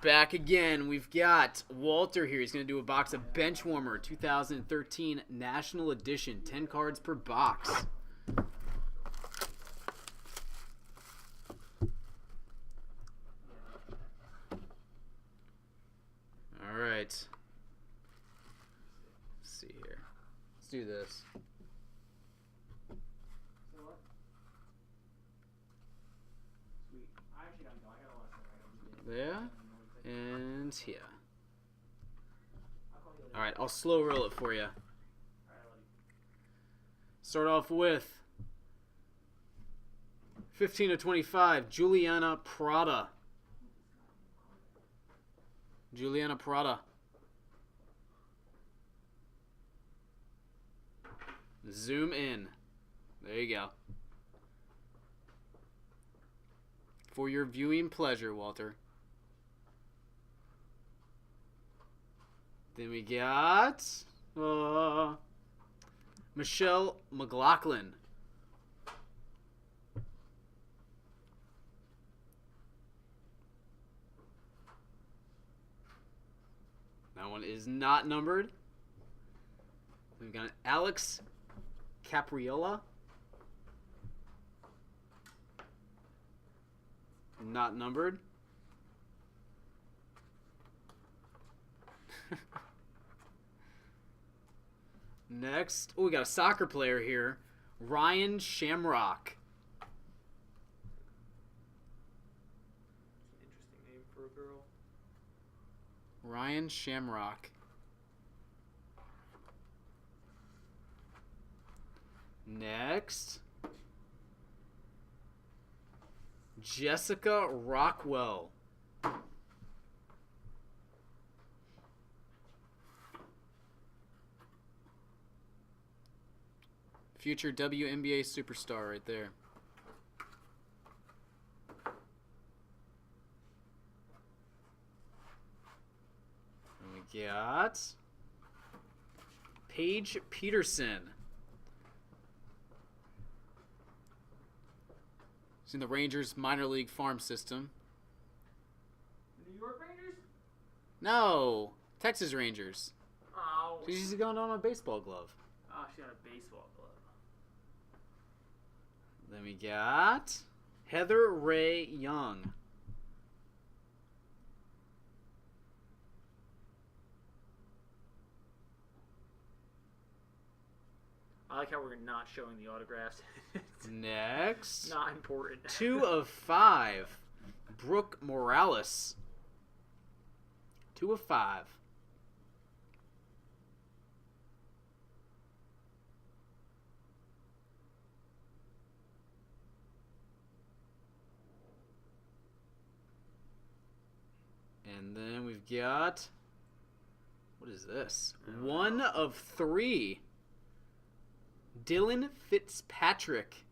back again. We've got Walter here. He's going to do a box of Benchwarmer 2013 National Edition. 10 cards per box. All right. Let's see here. Let's do this. There and here. Alright, I'll slow roll it for you. Start off with 15 of 25, Juliana Prada. Juliana Prada. Zoom in. There you go. For your viewing pleasure, Walter. Then we got Michelle McLaughlin. That one is not numbered. We've got Alex Capriola. Not numbered. Next, we got a soccer player here, Ryan Shamrock. Interesting name for a girl. Ryan Shamrock. Next, Jessica Rockwell. Future WNBA superstar right there. And we got Paige Peterson. She's in the Rangers minor league farm system. The New York Rangers? No, Texas Rangers. Oh. She's going on a baseball glove. Oh, she got a baseball glove. Then we got Heather Ray Young. I like how we're not showing the autographs. Next, Not important. 2 of 5, Brooke Morales. 2 of 5. And then we've got, what is this? 1 of 3. Dylan Fitzpatrick.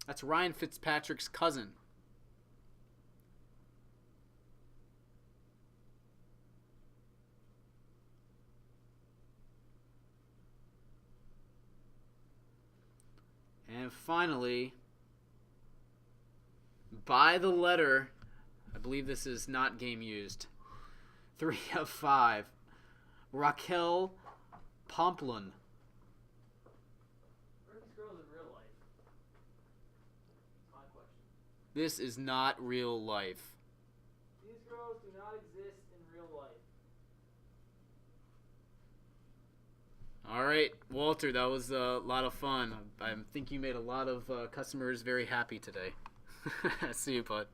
That's Ryan Fitzpatrick's cousin. And finally, by the letter, I believe this is not game used. 3 of 5. Raquel Pomplun. Where are these girls in real life? That's my question. This is not real life. These girls do not exist in real life. All right, Walter, that was a lot of fun. I think you made a lot of customers very happy today. See you, bud.